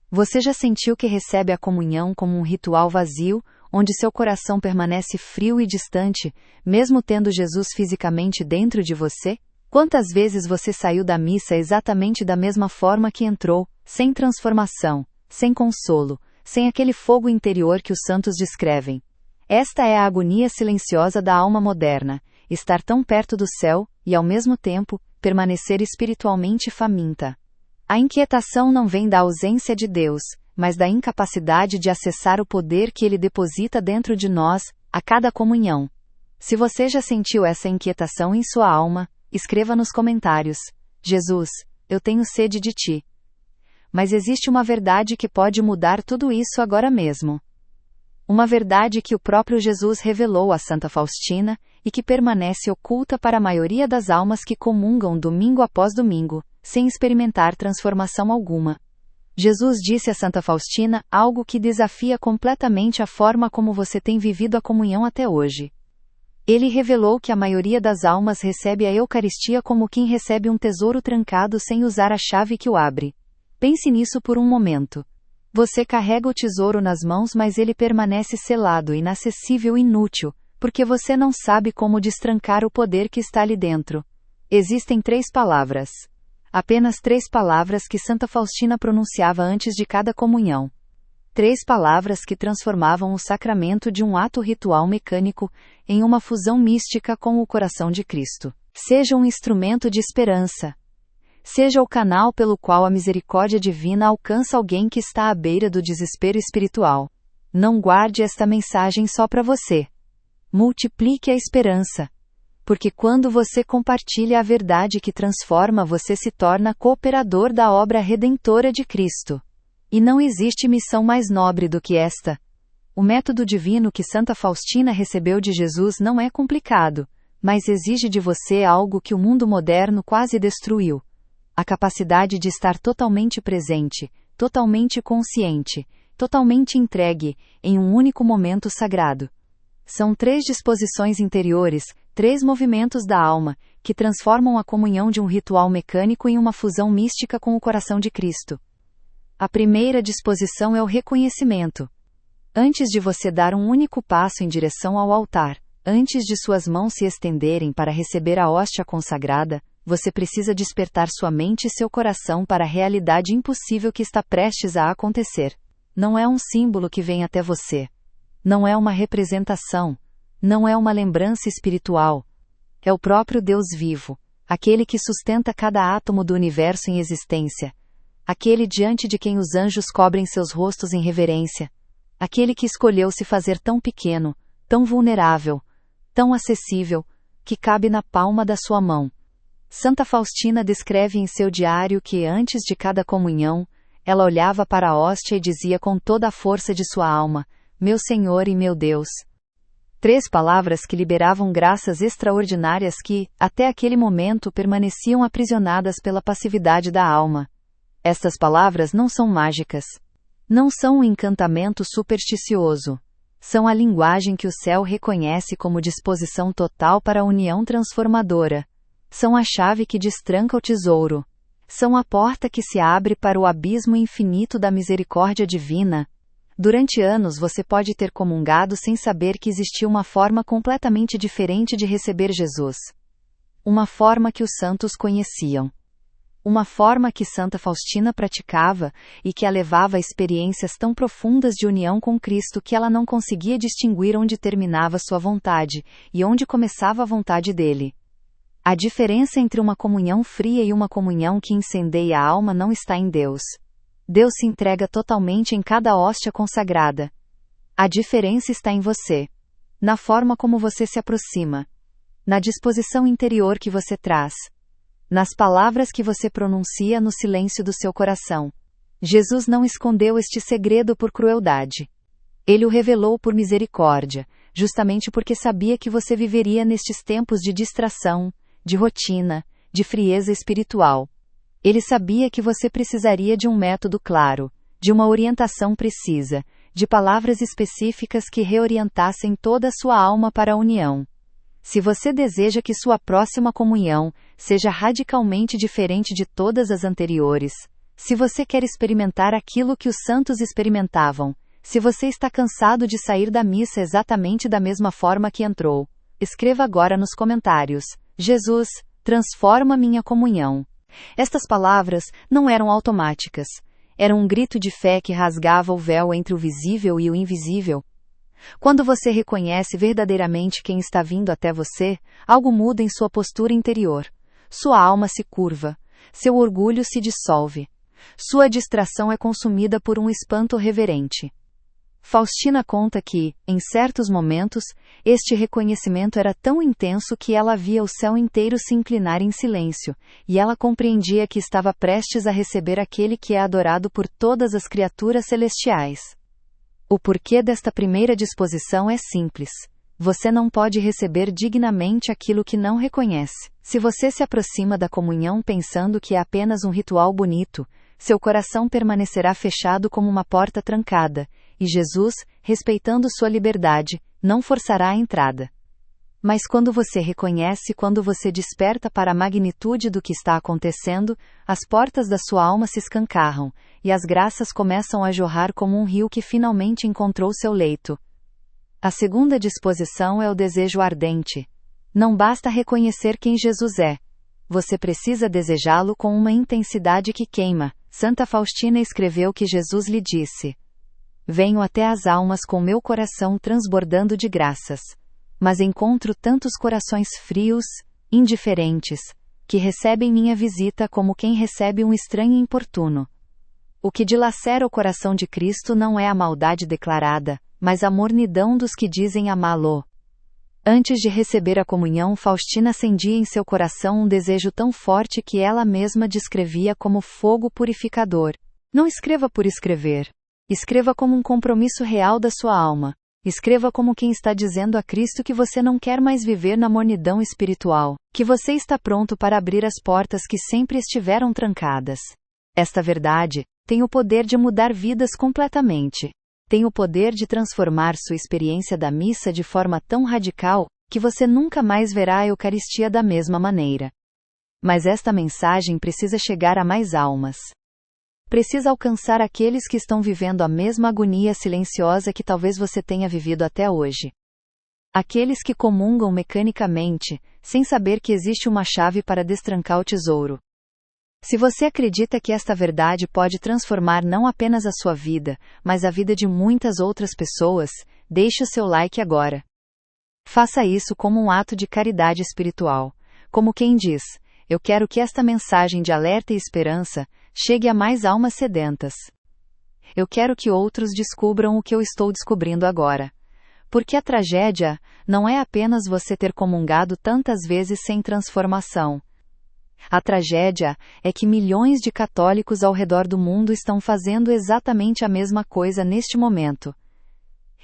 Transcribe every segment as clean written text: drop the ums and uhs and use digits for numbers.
Você já sentiu que recebe a comunhão como um ritual vazio, onde seu coração permanece frio e distante, mesmo tendo Jesus fisicamente dentro de você? Quantas vezes você saiu da missa exatamente da mesma forma que entrou, sem transformação, sem consolo, sem aquele fogo interior que os santos descrevem? Esta é a agonia silenciosa da alma moderna, estar tão perto do céu, e ao mesmo tempo, permanecer espiritualmente faminta. A inquietação não vem da ausência de Deus, mas da incapacidade de acessar o poder que Ele deposita dentro de nós, a cada comunhão. Se você já sentiu essa inquietação em sua alma, escreva nos comentários: Jesus, eu tenho sede de Ti. Mas existe uma verdade que pode mudar tudo isso agora mesmo. Uma verdade que o próprio Jesus revelou a Santa Faustina, e que permanece oculta para a maioria das almas que comungam domingo após domingo, sem experimentar transformação alguma. Jesus disse a Santa Faustina algo que desafia completamente a forma como você tem vivido a comunhão até hoje. Ele revelou que a maioria das almas recebe a Eucaristia como quem recebe um tesouro trancado sem usar a chave que o abre. Pense nisso por um momento. Você carrega o tesouro nas mãos, mas ele permanece selado, inacessível e inútil, porque você não sabe como destrancar o poder que está ali dentro. Existem 3 palavras. Apenas 3 palavras que Santa Faustina pronunciava antes de cada comunhão. 3 palavras que transformavam o sacramento de um ato ritual mecânico em uma fusão mística com o coração de Cristo. Seja um instrumento de esperança. Seja o canal pelo qual a misericórdia divina alcança alguém que está à beira do desespero espiritual. Não guarde esta mensagem só para você. Multiplique a esperança. Porque quando você compartilha a verdade que transforma, você se torna cooperador da obra redentora de Cristo. E não existe missão mais nobre do que esta. O método divino que Santa Faustina recebeu de Jesus não é complicado, mas exige de você algo que o mundo moderno quase destruiu: a capacidade de estar totalmente presente, totalmente consciente, totalmente entregue, em um único momento sagrado. São 3 disposições interiores, 3 movimentos da alma, que transformam a comunhão de um ritual mecânico em uma fusão mística com o coração de Cristo. A primeira disposição é o reconhecimento. Antes de você dar um único passo em direção ao altar, antes de suas mãos se estenderem para receber a hóstia consagrada, você precisa despertar sua mente e seu coração para a realidade impossível que está prestes a acontecer. Não é um símbolo que vem até você. Não é uma representação. Não é uma lembrança espiritual. É o próprio Deus vivo, aquele que sustenta cada átomo do universo em existência. Aquele diante de quem os anjos cobrem seus rostos em reverência. Aquele que escolheu se fazer tão pequeno, tão vulnerável, tão acessível, que cabe na palma da sua mão. Santa Faustina descreve em seu diário que, antes de cada comunhão, ela olhava para a hóstia e dizia com toda a força de sua alma: Meu Senhor e meu Deus. 3 palavras que liberavam graças extraordinárias que, até aquele momento, permaneciam aprisionadas pela passividade da alma. Estas palavras não são mágicas. Não são um encantamento supersticioso. São a linguagem que o céu reconhece como disposição total para a união transformadora. São a chave que destranca o tesouro. São a porta que se abre para o abismo infinito da misericórdia divina. Durante anos você pode ter comungado sem saber que existia uma forma completamente diferente de receber Jesus. Uma forma que os santos conheciam. Uma forma que Santa Faustina praticava e que a levava a experiências tão profundas de união com Cristo que ela não conseguia distinguir onde terminava sua vontade e onde começava a vontade dele. A diferença entre uma comunhão fria e uma comunhão que incendeia a alma não está em Deus. Deus se entrega totalmente em cada hóstia consagrada. A diferença está em você. Na forma como você se aproxima. Na disposição interior que você traz. Nas palavras que você pronuncia no silêncio do seu coração. Jesus não escondeu este segredo por crueldade. Ele o revelou por misericórdia, justamente porque sabia que você viveria nestes tempos de distração, de rotina, de frieza espiritual. Ele sabia que você precisaria de um método claro, de uma orientação precisa, de palavras específicas que reorientassem toda a sua alma para a união. Se você deseja que sua próxima comunhão seja radicalmente diferente de todas as anteriores, Se você quer experimentar aquilo que os santos experimentavam, se você está cansado de sair da missa exatamente da mesma forma que entrou, escreva agora nos comentários: Jesus, transforma minha comunhão. Estas palavras não eram automáticas. Eram um grito de fé que rasgava o véu entre o visível e o invisível. Quando você reconhece verdadeiramente quem está vindo até você, algo muda em sua postura interior. Sua alma se curva. Seu orgulho se dissolve. Sua distração é consumida por um espanto reverente. Faustina conta que, em certos momentos, este reconhecimento era tão intenso que ela via o céu inteiro se inclinar em silêncio, e ela compreendia que estava prestes a receber aquele que é adorado por todas as criaturas celestiais. O porquê desta primeira disposição é simples. Você não pode receber dignamente aquilo que não reconhece. Se você se aproxima da comunhão pensando que é apenas um ritual bonito, seu coração permanecerá fechado como uma porta trancada, e Jesus, respeitando sua liberdade, não forçará a entrada. Mas quando você reconhece, quando você desperta para a magnitude do que está acontecendo, as portas da sua alma se escancarram, e as graças começam a jorrar como um rio que finalmente encontrou seu leito. A segunda disposição é o desejo ardente. Não basta reconhecer quem Jesus é. Você precisa desejá-lo com uma intensidade que queima. Santa Faustina escreveu que Jesus lhe disse: venho até as almas com meu coração transbordando de graças. Mas encontro tantos corações frios, indiferentes, que recebem minha visita como quem recebe um estranho importuno. O que dilacera o coração de Cristo não é a maldade declarada, mas a mornidão dos que dizem amá-lo. Antes de receber a comunhão, Faustina acendia em seu coração um desejo tão forte que ela mesma descrevia como fogo purificador. Não escreva por escrever. Escreva como um compromisso real da sua alma. Escreva como quem está dizendo a Cristo que você não quer mais viver na mornidão espiritual, que você está pronto para abrir as portas que sempre estiveram trancadas. Esta verdade tem o poder de mudar vidas completamente. Tem o poder de transformar sua experiência da missa de forma tão radical, que você nunca mais verá a Eucaristia da mesma maneira. Mas esta mensagem precisa chegar a mais almas. Precisa alcançar aqueles que estão vivendo a mesma agonia silenciosa que talvez você tenha vivido até hoje. Aqueles que comungam mecanicamente, sem saber que existe uma chave para destrancar o tesouro. Se você acredita que esta verdade pode transformar não apenas a sua vida, mas a vida de muitas outras pessoas, deixe o seu like agora. Faça isso como um ato de caridade espiritual. Como quem diz: eu quero que esta mensagem de alerta e esperança chegue a mais almas sedentas. Eu quero que outros descubram o que eu estou descobrindo agora. Porque a tragédia não é apenas você ter comungado tantas vezes sem transformação. A tragédia é que milhões de católicos ao redor do mundo estão fazendo exatamente a mesma coisa neste momento.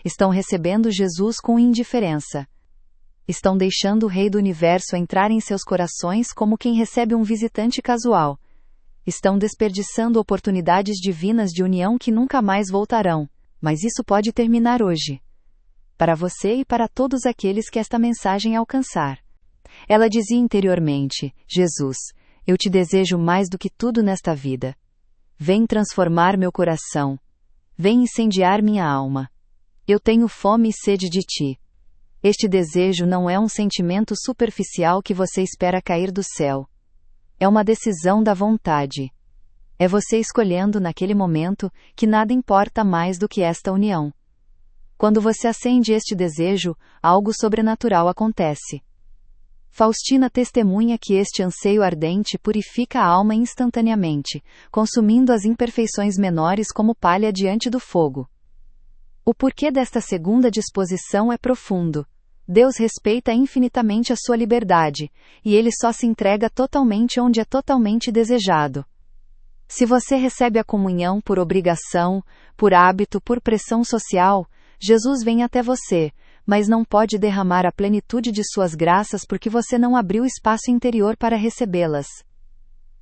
Estão recebendo Jesus com indiferença. Estão deixando o Rei do Universo entrar em seus corações como quem recebe um visitante casual. Estão desperdiçando oportunidades divinas de união que nunca mais voltarão, mas isso pode terminar hoje. Para você e para todos aqueles que esta mensagem alcançar. Ela dizia interiormente: Jesus, eu te desejo mais do que tudo nesta vida. Vem transformar meu coração. Vem incendiar minha alma. Eu tenho fome e sede de ti. Este desejo não é um sentimento superficial que você espera cair do céu. É uma decisão da vontade. É você escolhendo naquele momento que nada importa mais do que esta união. Quando você acende este desejo, algo sobrenatural acontece. Faustina testemunha que este anseio ardente purifica a alma instantaneamente, consumindo as imperfeições menores como palha diante do fogo. O porquê desta segunda disposição é profundo. Deus respeita infinitamente a sua liberdade, e ele só se entrega totalmente onde é totalmente desejado. Se você recebe a comunhão por obrigação, por hábito, por pressão social, Jesus vem até você, mas não pode derramar a plenitude de suas graças porque você não abriu espaço interior para recebê-las.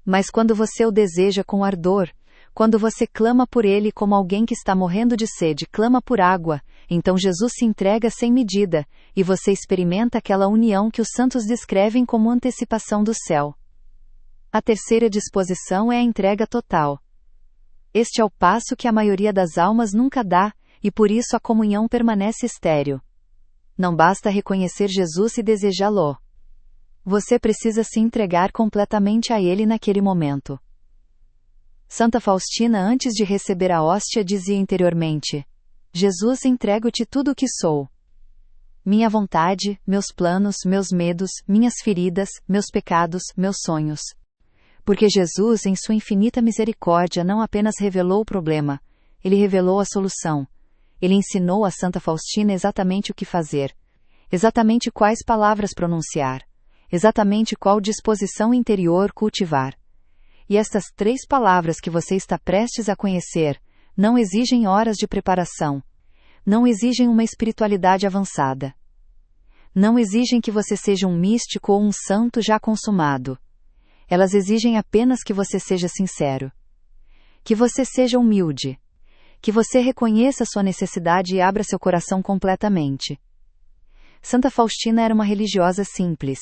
Mas quando você o deseja com ardor, quando você clama por ele como alguém que está morrendo de sede clama por água, então Jesus se entrega sem medida, e você experimenta aquela união que os santos descrevem como antecipação do céu. A terceira disposição é a entrega total. Este é o passo que a maioria das almas nunca dá, e por isso a comunhão permanece estéril. Não basta reconhecer Jesus e desejá-lo. Você precisa se entregar completamente a Ele naquele momento. Santa Faustina, antes de receber a hóstia, dizia interiormente: Jesus, entrego-te tudo o que sou. Minha vontade, meus planos, meus medos, minhas feridas, meus pecados, meus sonhos. Porque Jesus, em sua infinita misericórdia, não apenas revelou o problema, ele revelou a solução. Ele ensinou a Santa Faustina exatamente o que fazer, exatamente quais palavras pronunciar, exatamente qual disposição interior cultivar. E estas 3 palavras que você está prestes a conhecer, não exigem horas de preparação, não exigem uma espiritualidade avançada. Não exigem que você seja um místico ou um santo já consumado. Elas exigem apenas que você seja sincero. Que você seja humilde. Que você reconheça sua necessidade e abra seu coração completamente. Santa Faustina era uma religiosa simples.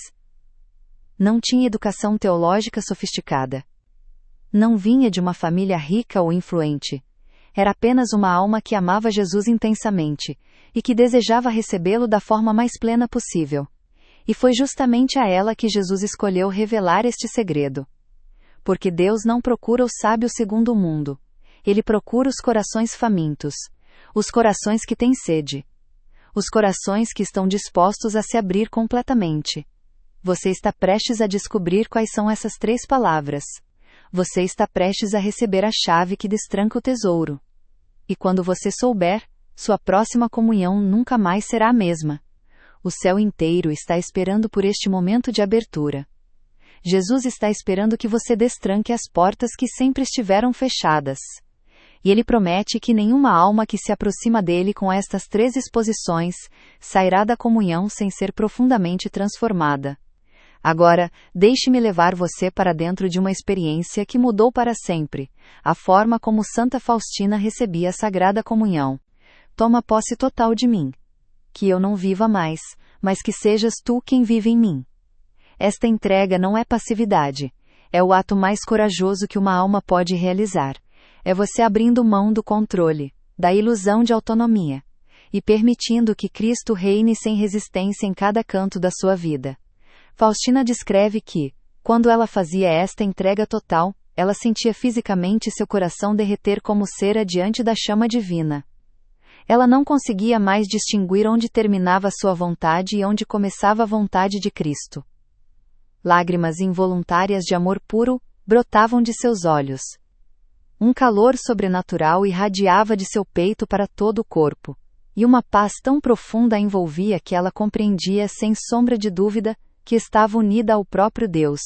Não tinha educação teológica sofisticada. Não vinha de uma família rica ou influente. Era apenas uma alma que amava Jesus intensamente, e que desejava recebê-lo da forma mais plena possível. E foi justamente a ela que Jesus escolheu revelar este segredo. Porque Deus não procura o sábio segundo o mundo. Ele procura os corações famintos, os corações que têm sede, os corações que estão dispostos a se abrir completamente. Você está prestes a descobrir quais são essas 3 palavras. Você está prestes a receber a chave que destranca o tesouro. E quando você souber, sua próxima comunhão nunca mais será a mesma. O céu inteiro está esperando por este momento de abertura. Jesus está esperando que você destranque as portas que sempre estiveram fechadas. E Ele promete que nenhuma alma que se aproxima dele com estas 3 exposições sairá da comunhão sem ser profundamente transformada. Agora, deixe-me levar você para dentro de uma experiência que mudou para sempre, a forma como Santa Faustina recebia a Sagrada Comunhão. Toma posse total de mim. Que eu não viva mais, mas que sejas tu quem vive em mim. Esta entrega não é passividade. É o ato mais corajoso que uma alma pode realizar. É você abrindo mão do controle, da ilusão de autonomia, e permitindo que Cristo reine sem resistência em cada canto da sua vida. Faustina descreve que, quando ela fazia esta entrega total, ela sentia fisicamente seu coração derreter como cera diante da chama divina. Ela não conseguia mais distinguir onde terminava sua vontade e onde começava a vontade de Cristo. Lágrimas involuntárias de amor puro brotavam de seus olhos. Um calor sobrenatural irradiava de seu peito para todo o corpo, e uma paz tão profunda a envolvia que ela compreendia sem sombra de dúvida que estava unida ao próprio Deus.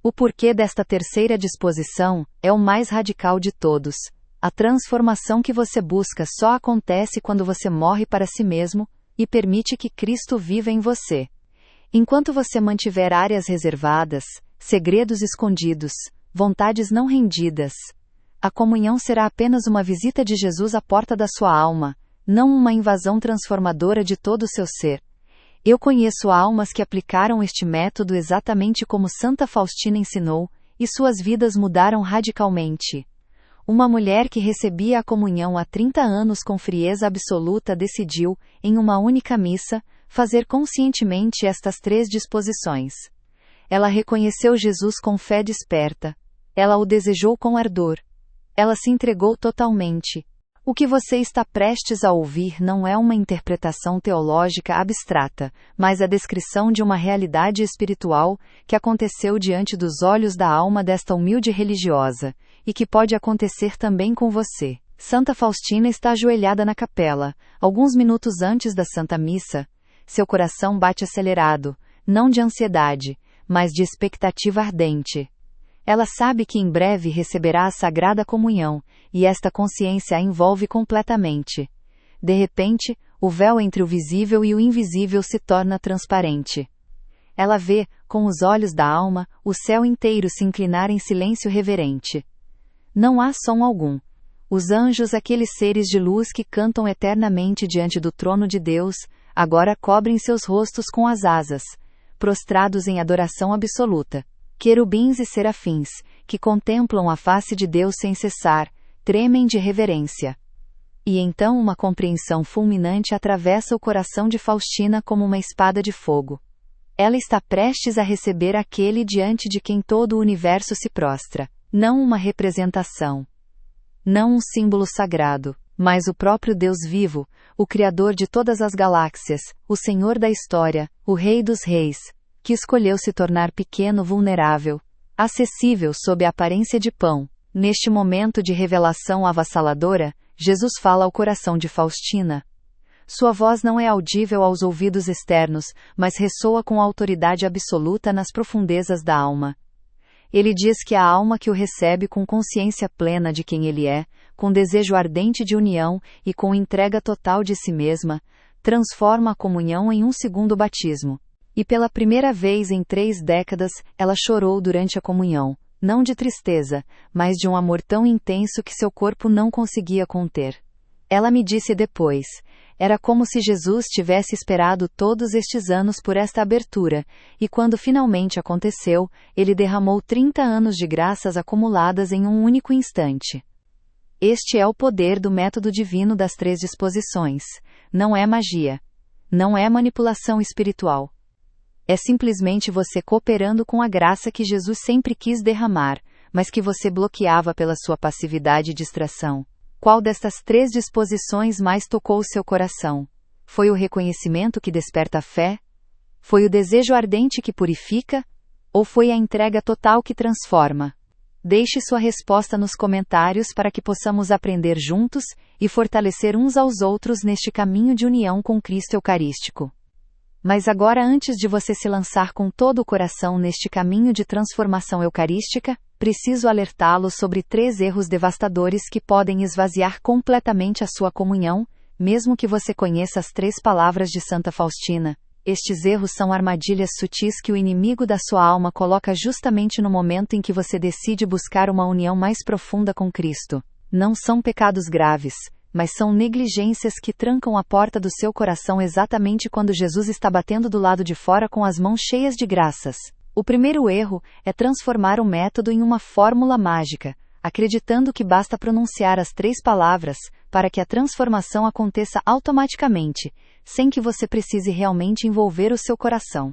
O porquê desta terceira disposição é o mais radical de todos. A transformação que você busca só acontece quando você morre para si mesmo e permite que Cristo viva em você. Enquanto você mantiver áreas reservadas, segredos escondidos, vontades não rendidas, a comunhão será apenas uma visita de Jesus à porta da sua alma, não uma invasão transformadora de todo o seu ser. Eu conheço almas que aplicaram este método exatamente como Santa Faustina ensinou, e suas vidas mudaram radicalmente. Uma mulher que recebia a comunhão há 30 anos com frieza absoluta decidiu, em uma única missa, fazer conscientemente estas 3 disposições. Ela reconheceu Jesus com fé desperta. Ela o desejou com ardor. Ela se entregou totalmente. O que você está prestes a ouvir não é uma interpretação teológica abstrata, mas a descrição de uma realidade espiritual que aconteceu diante dos olhos da alma desta humilde religiosa, e que pode acontecer também com você. Santa Faustina está ajoelhada na capela, alguns minutos antes da Santa Missa. Seu coração bate acelerado, não de ansiedade, mas de expectativa ardente. Ela sabe que em breve receberá a Sagrada Comunhão, e esta consciência a envolve completamente. De repente, o véu entre o visível e o invisível se torna transparente. Ela vê, com os olhos da alma, o céu inteiro se inclinar em silêncio reverente. Não há som algum. Os anjos, aqueles seres de luz que cantam eternamente diante do trono de Deus, agora cobrem seus rostos com as asas, prostrados em adoração absoluta. Querubins e serafins, que contemplam a face de Deus sem cessar, tremem de reverência. E então uma compreensão fulminante atravessa o coração de Faustina como uma espada de fogo. Ela está prestes a receber aquele diante de quem todo o universo se prostra, não uma representação, não um símbolo sagrado, mas o próprio Deus vivo, o Criador de todas as galáxias, o Senhor da história, o Rei dos Reis, que escolheu se tornar pequeno, vulnerável, acessível sob a aparência de pão. Neste momento de revelação avassaladora, Jesus fala ao coração de Faustina. Sua voz não é audível aos ouvidos externos, mas ressoa com autoridade absoluta nas profundezas da alma. Ele diz que a alma que o recebe com consciência plena de quem ele é, com desejo ardente de união e com entrega total de si mesma, transforma a comunhão em um segundo batismo. E pela primeira vez em 3 décadas, ela chorou durante a comunhão, não de tristeza, mas de um amor tão intenso que seu corpo não conseguia conter. Ela me disse depois, era como se Jesus tivesse esperado todos estes anos por esta abertura, e quando finalmente aconteceu, ele derramou 30 anos de graças acumuladas em um único instante. Este é o poder do método divino das 3 disposições. Não é magia. Não é manipulação espiritual. É simplesmente você cooperando com a graça que Jesus sempre quis derramar, mas que você bloqueava pela sua passividade e distração. Qual destas 3 disposições mais tocou o seu coração? Foi o reconhecimento que desperta a fé? Foi o desejo ardente que purifica? Ou foi a entrega total que transforma? Deixe sua resposta nos comentários para que possamos aprender juntos e fortalecer uns aos outros neste caminho de união com Cristo Eucarístico. Mas agora, antes de você se lançar com todo o coração neste caminho de transformação eucarística, preciso alertá-lo sobre 3 erros devastadores que podem esvaziar completamente a sua comunhão, mesmo que você conheça as 3 palavras de Santa Faustina. Estes erros são armadilhas sutis que o inimigo da sua alma coloca justamente no momento em que você decide buscar uma união mais profunda com Cristo. Não são pecados graves, mas são negligências que trancam a porta do seu coração exatamente quando Jesus está batendo do lado de fora com as mãos cheias de graças. O primeiro erro é transformar o método em uma fórmula mágica, acreditando que basta pronunciar as 3 palavras para que a transformação aconteça automaticamente, sem que você precise realmente envolver o seu coração.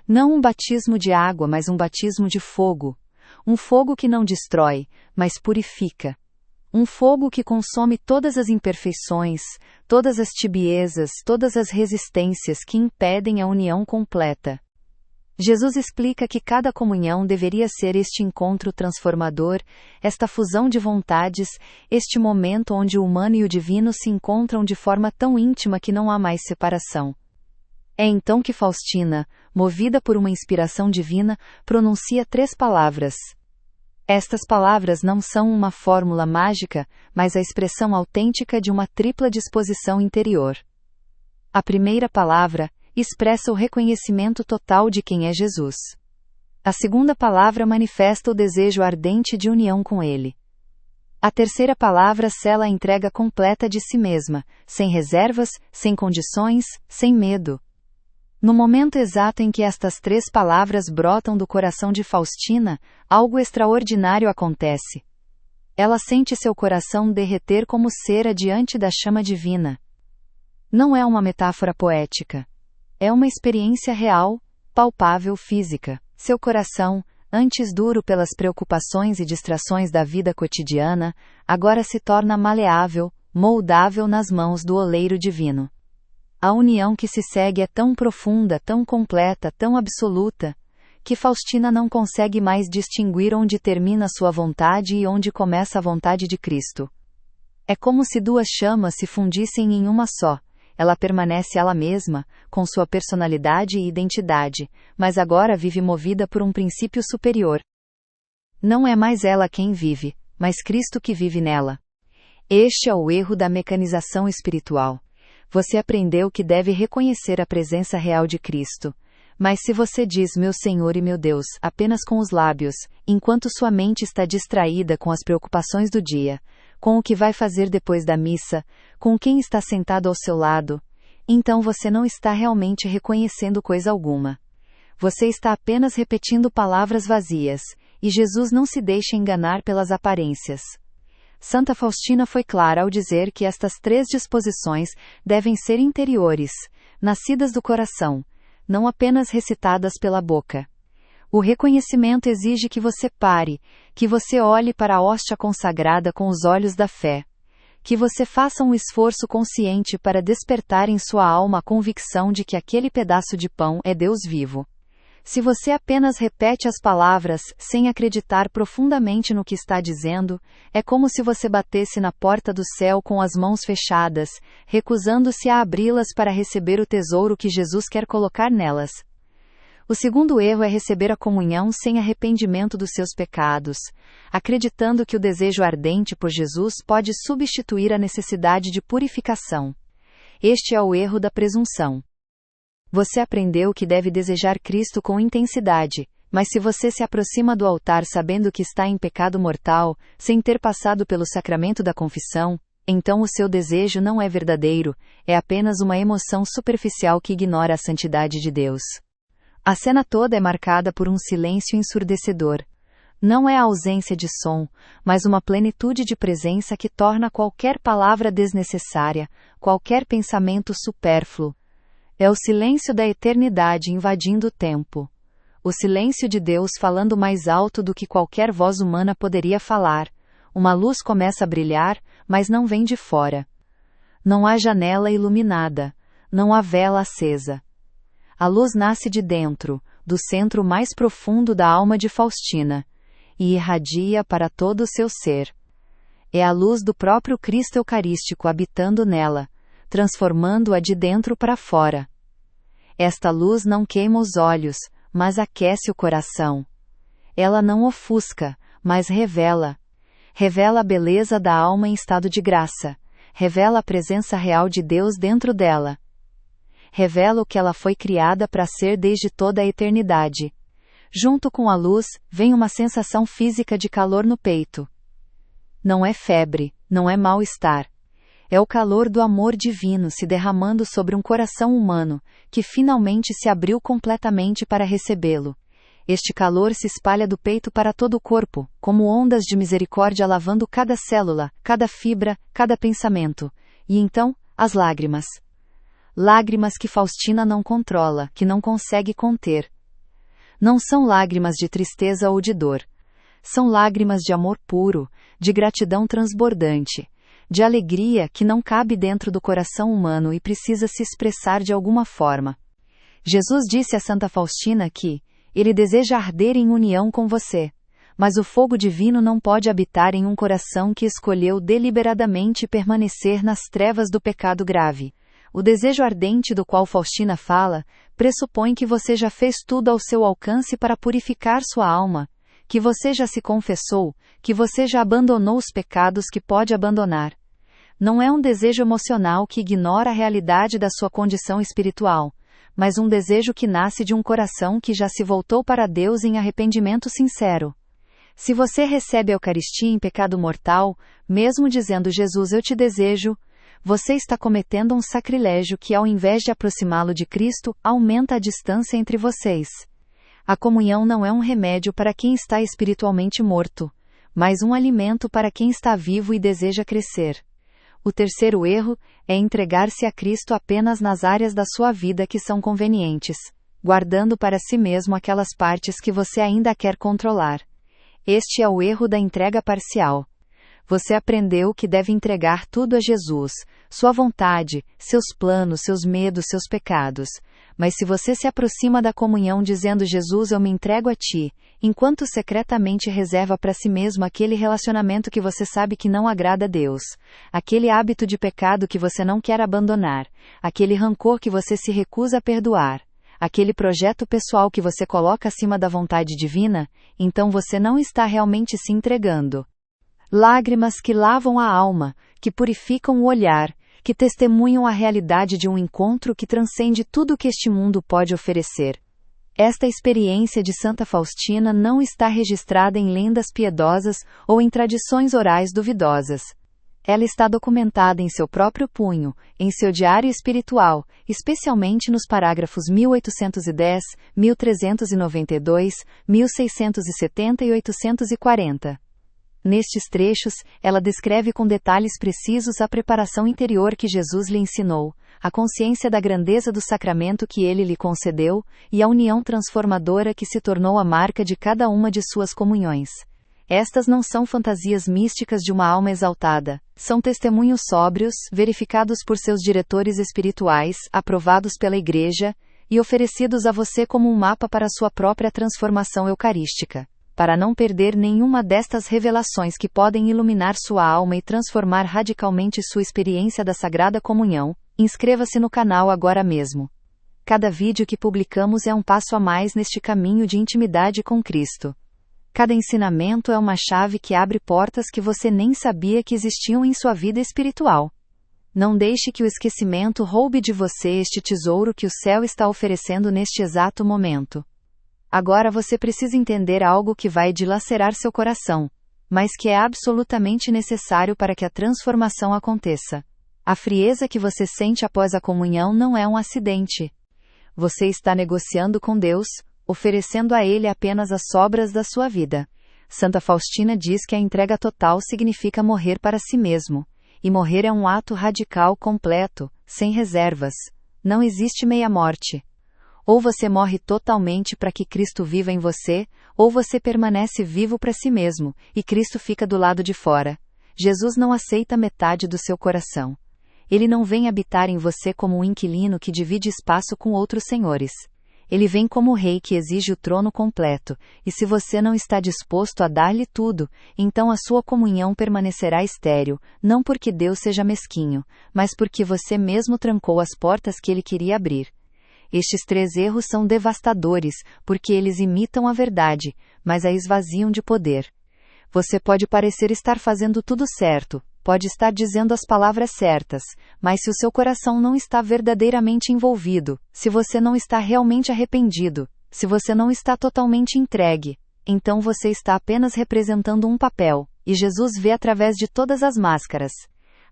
Não um batismo de água, mas um batismo de fogo. Um fogo que não destrói, mas purifica. Um fogo que consome todas as imperfeições, todas as tibiezas, todas as resistências que impedem a união completa. Jesus explica que cada comunhão deveria ser este encontro transformador, esta fusão de vontades, este momento onde o humano e o divino se encontram de forma tão íntima que não há mais separação. É então que Faustina, movida por uma inspiração divina, pronuncia 3 palavras. Estas palavras não são uma fórmula mágica, mas a expressão autêntica de uma tripla disposição interior. A primeira palavra expressa o reconhecimento total de quem é Jesus. A segunda palavra manifesta o desejo ardente de união com Ele. A terceira palavra sela a entrega completa de si mesma, sem reservas, sem condições, sem medo. No momento exato em que estas 3 palavras brotam do coração de Faustina, algo extraordinário acontece. Ela sente seu coração derreter como cera diante da chama divina. Não é uma metáfora poética. É uma experiência real, palpável, física. Seu coração, antes duro pelas preocupações e distrações da vida cotidiana, agora se torna maleável, moldável nas mãos do oleiro divino. A união que se segue é tão profunda, tão completa, tão absoluta, que Faustina não consegue mais distinguir onde termina sua vontade e onde começa a vontade de Cristo. É como se 2 chamas se fundissem em uma só. Ela permanece ela mesma, com sua personalidade e identidade, mas agora vive movida por um princípio superior. Não é mais ela quem vive, mas Cristo que vive nela. Este é o erro da mecanização espiritual. Você aprendeu que deve reconhecer a presença real de Cristo. Mas se você diz meu Senhor e meu Deus apenas com os lábios, enquanto sua mente está distraída com as preocupações do dia, com o que vai fazer depois da missa, com quem está sentado ao seu lado, então você não está realmente reconhecendo coisa alguma. Você está apenas repetindo palavras vazias, e Jesus não se deixa enganar pelas aparências. Santa Faustina foi clara ao dizer que estas 3 disposições devem ser interiores, nascidas do coração, não apenas recitadas pela boca. O reconhecimento exige que você pare, que você olhe para a hóstia consagrada com os olhos da fé. Que você faça um esforço consciente para despertar em sua alma a convicção de que aquele pedaço de pão é Deus vivo. Se você apenas repete as palavras, sem acreditar profundamente no que está dizendo, é como se você batesse na porta do céu com as mãos fechadas, recusando-se a abri-las para receber o tesouro que Jesus quer colocar nelas. O segundo erro é receber a comunhão sem arrependimento dos seus pecados, acreditando que o desejo ardente por Jesus pode substituir a necessidade de purificação. Este é o erro da presunção. Você aprendeu que deve desejar Cristo com intensidade, mas se você se aproxima do altar sabendo que está em pecado mortal, sem ter passado pelo sacramento da confissão, então o seu desejo não é verdadeiro, é apenas uma emoção superficial que ignora a santidade de Deus. A cena toda é marcada por um silêncio ensurdecedor. Não é a ausência de som, mas uma plenitude de presença que torna qualquer palavra desnecessária, qualquer pensamento supérfluo. É o silêncio da eternidade invadindo o tempo. O silêncio de Deus falando mais alto do que qualquer voz humana poderia falar. Uma luz começa a brilhar, mas não vem de fora. Não há janela iluminada. Não há vela acesa. A luz nasce de dentro, do centro mais profundo da alma de Faustina, e irradia para todo o seu ser. É a luz do próprio Cristo Eucarístico habitando nela, transformando-a de dentro para fora. Esta luz não queima os olhos, mas aquece o coração. Ela não ofusca, mas revela. Revela a beleza da alma em estado de graça. Revela a presença real de Deus dentro dela. Revela o que ela foi criada para ser desde toda a eternidade. Junto com a luz, vem uma sensação física de calor no peito. Não é febre, não é mal-estar. É o calor do amor divino se derramando sobre um coração humano, que finalmente se abriu completamente para recebê-lo. Este calor se espalha do peito para todo o corpo, como ondas de misericórdia lavando cada célula, cada fibra, cada pensamento. E então, as lágrimas. Lágrimas que Faustina não controla, que não consegue conter. Não são lágrimas de tristeza ou de dor. São lágrimas de amor puro, de gratidão transbordante, de alegria que não cabe dentro do coração humano e precisa se expressar de alguma forma. Jesus disse a Santa Faustina que Ele deseja arder em união com você, mas o fogo divino não pode habitar em um coração que escolheu deliberadamente permanecer nas trevas do pecado grave. O desejo ardente do qual Faustina fala, pressupõe que você já fez tudo ao seu alcance para purificar sua alma, que você já se confessou, que você já abandonou os pecados que pode abandonar. Não é um desejo emocional que ignora a realidade da sua condição espiritual, mas um desejo que nasce de um coração que já se voltou para Deus em arrependimento sincero. Se você recebe a Eucaristia em pecado mortal, mesmo dizendo Jesus eu te desejo, você está cometendo um sacrilégio que ao invés de aproximá-lo de Cristo, aumenta a distância entre vocês. A comunhão não é um remédio para quem está espiritualmente morto, mas um alimento para quem está vivo e deseja crescer. O terceiro erro é entregar-se a Cristo apenas nas áreas da sua vida que são convenientes, guardando para si mesmo aquelas partes que você ainda quer controlar. Este é o erro da entrega parcial. Você aprendeu que deve entregar tudo a Jesus, sua vontade, seus planos, seus medos, seus pecados. Mas se você se aproxima da comunhão dizendo Jesus eu me entrego a ti, enquanto secretamente reserva para si mesmo aquele relacionamento que você sabe que não agrada a Deus, aquele hábito de pecado que você não quer abandonar, aquele rancor que você se recusa a perdoar, aquele projeto pessoal que você coloca acima da vontade divina, então você não está realmente se entregando. Lágrimas que lavam a alma, que purificam o olhar, que testemunham a realidade de um encontro que transcende tudo o que este mundo pode oferecer. Esta experiência de Santa Faustina não está registrada em lendas piedosas ou em tradições orais duvidosas. Ela está documentada em seu próprio punho, em seu diário espiritual, especialmente nos parágrafos 1810, 1392, 1670 e 840. Nestes trechos, ela descreve com detalhes precisos a preparação interior que Jesus lhe ensinou, a consciência da grandeza do sacramento que ele lhe concedeu, e a união transformadora que se tornou a marca de cada uma de suas comunhões. Estas não são fantasias místicas de uma alma exaltada, são testemunhos sóbrios, verificados por seus diretores espirituais, aprovados pela Igreja, e oferecidos a você como um mapa para sua própria transformação eucarística. Para não perder nenhuma destas revelações que podem iluminar sua alma e transformar radicalmente sua experiência da Sagrada Comunhão, inscreva-se no canal agora mesmo. Cada vídeo que publicamos é um passo a mais neste caminho de intimidade com Cristo. Cada ensinamento é uma chave que abre portas que você nem sabia que existiam em sua vida espiritual. Não deixe que o esquecimento roube de você este tesouro que o céu está oferecendo neste exato momento. Agora você precisa entender algo que vai dilacerar seu coração, mas que é absolutamente necessário para que a transformação aconteça. A frieza que você sente após a comunhão não é um acidente. Você está negociando com Deus, oferecendo a Ele apenas as sobras da sua vida. Santa Faustina diz que a entrega total significa morrer para si mesmo, e morrer é um ato radical completo, sem reservas. Não existe meia-morte. Ou você morre totalmente para que Cristo viva em você, ou você permanece vivo para si mesmo, e Cristo fica do lado de fora. Jesus não aceita metade do seu coração. Ele não vem habitar em você como um inquilino que divide espaço com outros senhores. Ele vem como o rei que exige o trono completo, e se você não está disposto a dar-lhe tudo, então a sua comunhão permanecerá estéril, não porque Deus seja mesquinho, mas porque você mesmo trancou as portas que ele queria abrir. Estes 3 erros são devastadores, porque eles imitam a verdade, mas a esvaziam de poder. Você pode parecer estar fazendo tudo certo, pode estar dizendo as palavras certas, mas se o seu coração não está verdadeiramente envolvido, se você não está realmente arrependido, se você não está totalmente entregue, então você está apenas representando um papel, e Jesus vê através de todas as máscaras.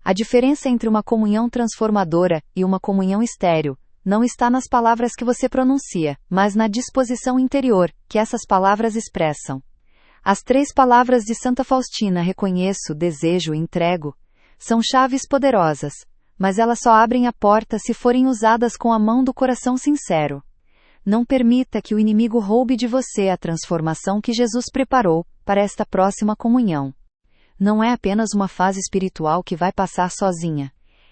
A diferença entre uma comunhão transformadora e uma comunhão estéril não está nas palavras que você pronuncia, mas na disposição interior que essas palavras expressam. As 3 palavras de Santa Faustina, reconheço, desejo e entrego, são chaves poderosas, mas elas só abrem a porta se forem usadas com a mão do coração sincero. Não permita que o inimigo roube de você a transformação que Jesus preparou para esta próxima comunhão. Não é apenas uma fase espiritual que vai passar sozinha.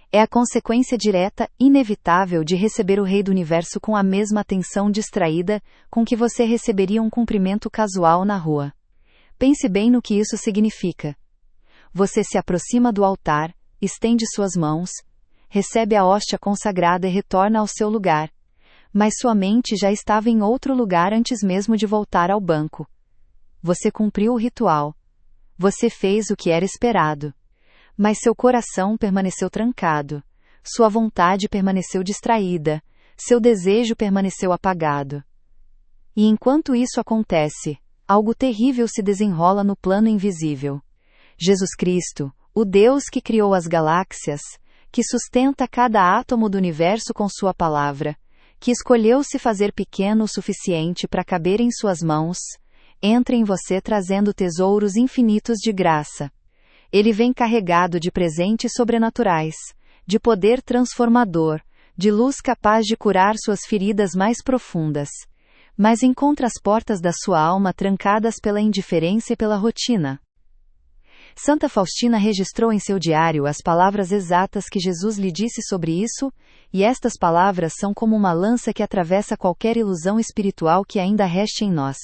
É a consequência direta, inevitável de receber o Rei do Universo com a mesma atenção distraída com que você receberia um cumprimento casual na rua. Pense bem no que isso significa. Você se aproxima do altar, estende suas mãos, recebe a hóstia consagrada e retorna ao seu lugar. Mas sua mente já estava em outro lugar antes mesmo de voltar ao banco. Você cumpriu o ritual. Você fez o que era esperado. Mas seu coração permaneceu trancado, sua vontade permaneceu distraída, seu desejo permaneceu apagado. E enquanto isso acontece, algo terrível se desenrola no plano invisível. Jesus Cristo, o Deus que criou as galáxias, que sustenta cada átomo do universo com sua palavra, que escolheu se fazer pequeno o suficiente para caber em suas mãos, entra em você trazendo tesouros infinitos de graça. Ele vem carregado de presentes sobrenaturais, de poder transformador, de luz capaz de curar suas feridas mais profundas. Mas encontra as portas da sua alma trancadas pela indiferença e pela rotina. Santa Faustina registrou em seu diário as palavras exatas que Jesus lhe disse sobre isso, e estas palavras são como uma lança que atravessa qualquer ilusão espiritual que ainda reste em nós.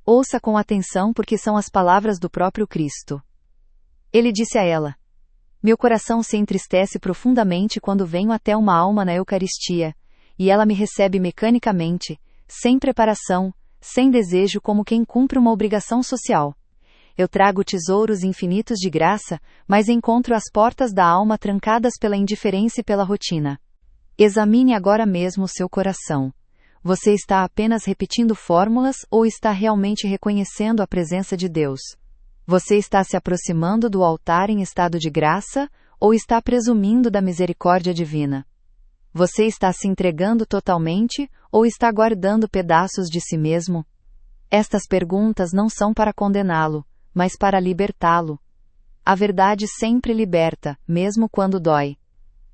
Ouça com atenção porque são as palavras do próprio Cristo. Ele disse a ela: meu coração se entristece profundamente quando venho até uma alma na Eucaristia, e ela me recebe mecanicamente, sem preparação, sem desejo, como quem cumpre uma obrigação social. Eu trago tesouros infinitos de graça, mas encontro as portas da alma trancadas pela indiferença e pela rotina. Examine agora mesmo seu coração. Você está apenas repetindo fórmulas ou está realmente reconhecendo a presença de Deus? Você está se aproximando do altar em estado de graça, ou está presumindo da misericórdia divina? Você está se entregando totalmente, ou está guardando pedaços de si mesmo? Estas perguntas não são para condená-lo, mas para libertá-lo. A verdade sempre liberta, mesmo quando dói.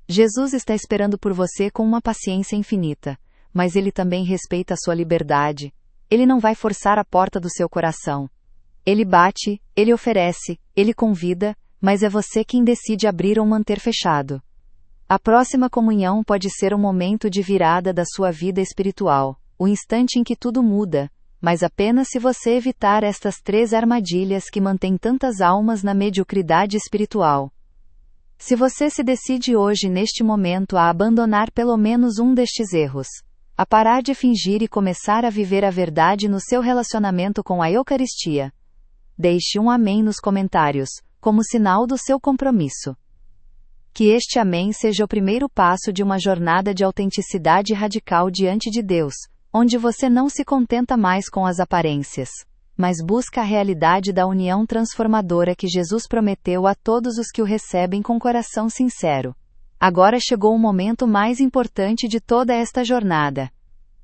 Jesus está esperando por você com uma paciência infinita, mas ele também respeita a sua liberdade. Ele não vai forçar a porta do seu coração. Ele bate, ele oferece, ele convida, mas é você quem decide abrir ou manter fechado. A próxima comunhão pode ser um momento de virada da sua vida espiritual, o instante em que tudo muda, mas apenas se você evitar estas 3 armadilhas que mantêm tantas almas na mediocridade espiritual. Se você se decide hoje neste momento a abandonar pelo menos um destes erros, a parar de fingir e começar a viver a verdade no seu relacionamento com a Eucaristia, deixe um amém nos comentários, como sinal do seu compromisso. Que este amém seja o primeiro passo de uma jornada de autenticidade radical diante de Deus, onde você não se contenta mais com as aparências, mas busca a realidade da união transformadora que Jesus prometeu a todos os que o recebem com coração sincero. Agora chegou o momento mais importante de toda esta jornada.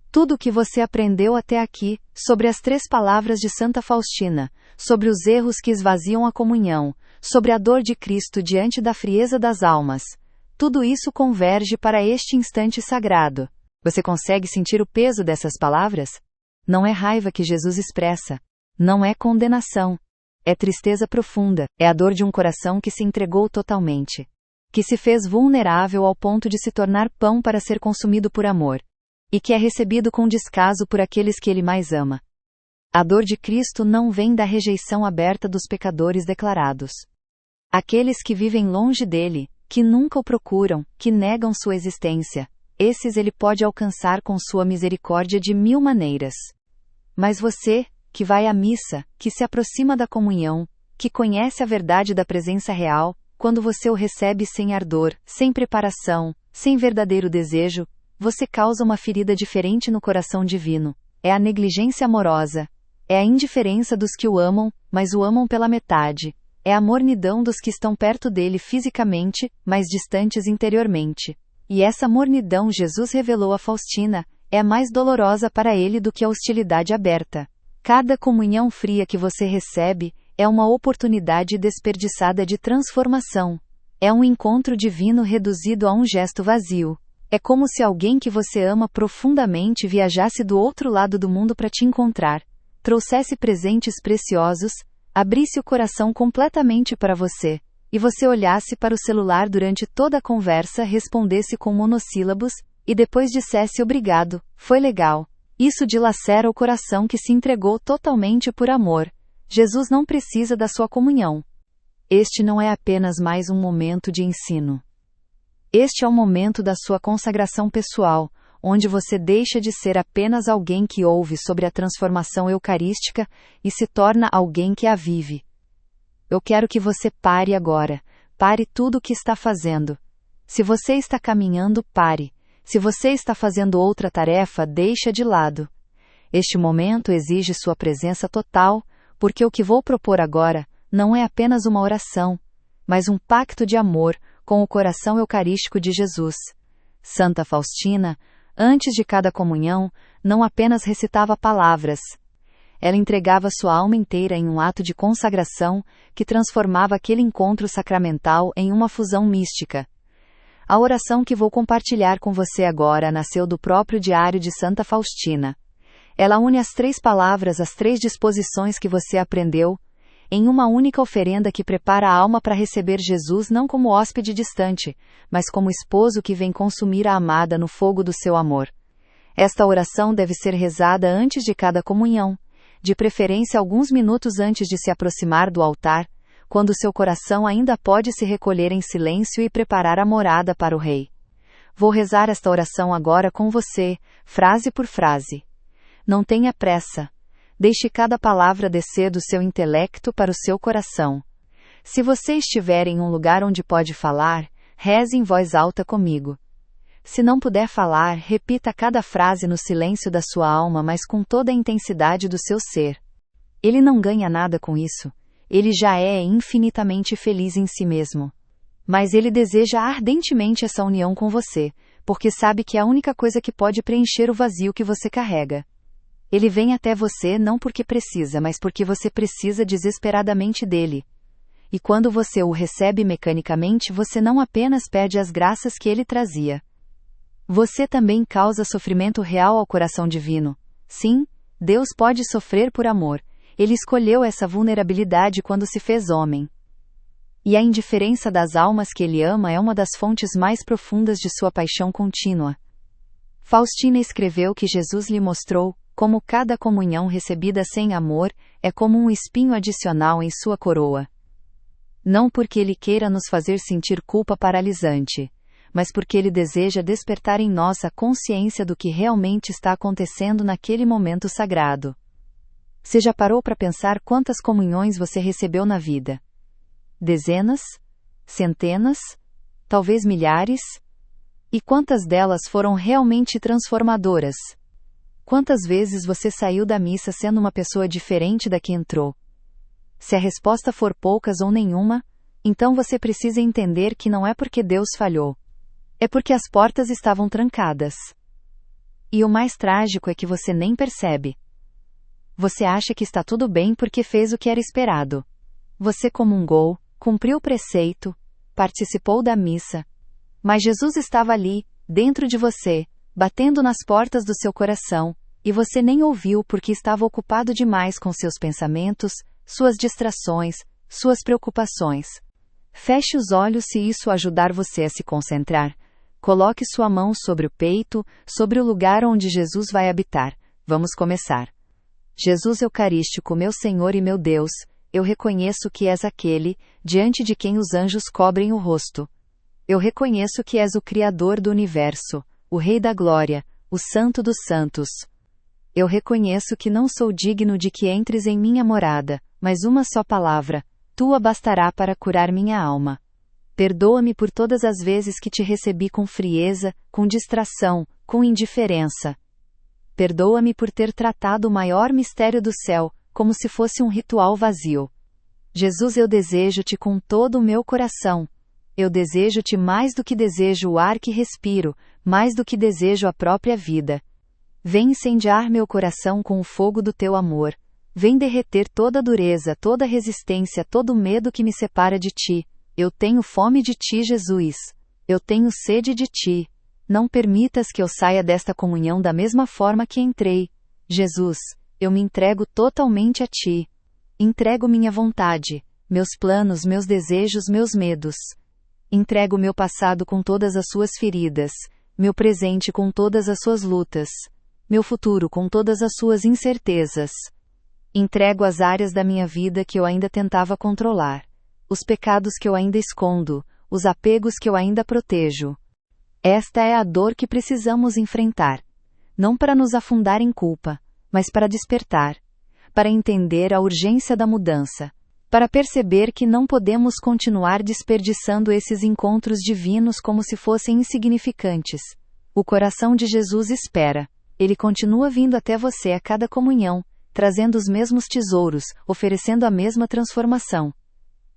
Tudo o que você aprendeu até aqui, sobre as 3 palavras de Santa Faustina, sobre os erros que esvaziam a comunhão, sobre a dor de Cristo diante da frieza das almas, tudo isso converge para este instante sagrado. Você consegue sentir o peso dessas palavras? Não é raiva que Jesus expressa. Não é condenação. É tristeza profunda. É a dor de um coração que se entregou totalmente. Que se fez vulnerável ao ponto de se tornar pão para ser consumido por amor. E que é recebido com descaso por aqueles que ele mais ama. A dor de Cristo não vem da rejeição aberta dos pecadores declarados. Aqueles que vivem longe dele, que nunca o procuram, que negam sua existência, esses ele pode alcançar com sua misericórdia de 1000 maneiras. Mas você, que vai à missa, que se aproxima da comunhão, que conhece a verdade da presença real, quando você o recebe sem ardor, sem preparação, sem verdadeiro desejo, você causa uma ferida diferente no coração divino. É a negligência amorosa. É a indiferença dos que o amam, mas o amam pela metade. É a mornidão dos que estão perto dele fisicamente, mas distantes interiormente. E essa mornidão Jesus revelou a Faustina, é mais dolorosa para ele do que a hostilidade aberta. Cada comunhão fria que você recebe, é uma oportunidade desperdiçada de transformação. É um encontro divino reduzido a um gesto vazio. É como se alguém que você ama profundamente viajasse do outro lado do mundo para te encontrar, trouxesse presentes preciosos, abrisse o coração completamente para você, e você olhasse para o celular durante toda a conversa, respondesse com monossílabos, e depois dissesse obrigado, foi legal. Isso dilacera o coração que se entregou totalmente por amor. Jesus não precisa da sua comunhão. Este não é apenas mais um momento de ensino. Este é o momento da sua consagração pessoal, onde você deixa de ser apenas alguém que ouve sobre a transformação eucarística e se torna alguém que a vive. Eu quero que você pare agora. Pare tudo o que está fazendo. Se você está caminhando, pare. Se você está fazendo outra tarefa, deixa de lado. Este momento exige sua presença total, porque o que vou propor agora não é apenas uma oração, mas um pacto de amor com o coração eucarístico de Jesus. Santa Faustina, antes de cada comunhão, não apenas recitava palavras. Ela entregava sua alma inteira em um ato de consagração que transformava aquele encontro sacramental em uma fusão mística. A oração que vou compartilhar com você agora nasceu do próprio diário de Santa Faustina. Ela une as 3 palavras, as 3 disposições que você aprendeu, em uma única oferenda que prepara a alma para receber Jesus não como hóspede distante, mas como esposo que vem consumir a amada no fogo do seu amor. Esta oração deve ser rezada antes de cada comunhão, de preferência alguns minutos antes de se aproximar do altar, quando seu coração ainda pode se recolher em silêncio e preparar a morada para o Rei. Vou rezar esta oração agora com você, frase por frase. Não tenha pressa. Deixe cada palavra descer do seu intelecto para o seu coração. Se você estiver em um lugar onde pode falar, reze em voz alta comigo. Se não puder falar, repita cada frase no silêncio da sua alma, mas com toda a intensidade do seu ser. Ele não ganha nada com isso. Ele já é infinitamente feliz em si mesmo. Mas ele deseja ardentemente essa união com você, porque sabe que é a única coisa que pode preencher o vazio que você carrega. Ele vem até você não porque precisa, mas porque você precisa desesperadamente dele. E quando você o recebe mecanicamente, você não apenas perde as graças que ele trazia. Você também causa sofrimento real ao coração divino. Sim, Deus pode sofrer por amor. Ele escolheu essa vulnerabilidade quando se fez homem. E a indiferença das almas que ele ama é uma das fontes mais profundas de sua paixão contínua. Faustina escreveu que Jesus lhe mostrou como cada comunhão recebida sem amor é como um espinho adicional em sua coroa. Não porque ele queira nos fazer sentir culpa paralisante, mas porque ele deseja despertar em nós a consciência do que realmente está acontecendo naquele momento sagrado. Você já parou para pensar quantas comunhões você recebeu na vida? Dezenas? Centenas? Talvez milhares? E quantas delas foram realmente transformadoras? Quantas vezes você saiu da missa sendo uma pessoa diferente da que entrou? Se a resposta for poucas ou nenhuma, então você precisa entender que não é porque Deus falhou. É porque as portas estavam trancadas. E o mais trágico é que você nem percebe. Você acha que está tudo bem porque fez o que era esperado. Você comungou, cumpriu o preceito, participou da missa. Mas Jesus estava ali, dentro de você, batendo nas portas do seu coração, e você nem ouviu porque estava ocupado demais com seus pensamentos, suas distrações, suas preocupações. Feche os olhos se isso ajudar você a se concentrar. Coloque sua mão sobre o peito, sobre o lugar onde Jesus vai habitar. Vamos começar. Jesus Eucarístico, meu Senhor e meu Deus, eu reconheço que és aquele, diante de quem os anjos cobrem o rosto. Eu reconheço que és o Criador do Universo, o Rei da Glória, o Santo dos Santos. Eu reconheço que não sou digno de que entres em minha morada, mas uma só palavra, tua bastará para curar minha alma. Perdoa-me por todas as vezes que te recebi com frieza, com distração, com indiferença. Perdoa-me por ter tratado o maior mistério do céu, como se fosse um ritual vazio. Jesus, eu desejo-te com todo o meu coração. Eu desejo-te mais do que desejo o ar que respiro, mais do que desejo a própria vida. Vem incendiar meu coração com o fogo do teu amor. Vem derreter toda a dureza, toda a resistência, todo o medo que me separa de ti. Eu tenho fome de ti, Jesus. Eu tenho sede de ti. Não permitas que eu saia desta comunhão da mesma forma que entrei. Jesus, eu me entrego totalmente a ti. Entrego minha vontade, meus planos, meus desejos, meus medos. Entrego meu passado com todas as suas feridas, meu presente com todas as suas lutas, meu futuro com todas as suas incertezas. Entrego as áreas da minha vida que eu ainda tentava controlar, os pecados que eu ainda escondo, os apegos que eu ainda protejo. Esta é a dor que precisamos enfrentar, não para nos afundar em culpa, mas para despertar, para entender a urgência da mudança, para perceber que não podemos continuar desperdiçando esses encontros divinos como se fossem insignificantes. O coração de Jesus espera. Ele continua vindo até você a cada comunhão, trazendo os mesmos tesouros, oferecendo a mesma transformação.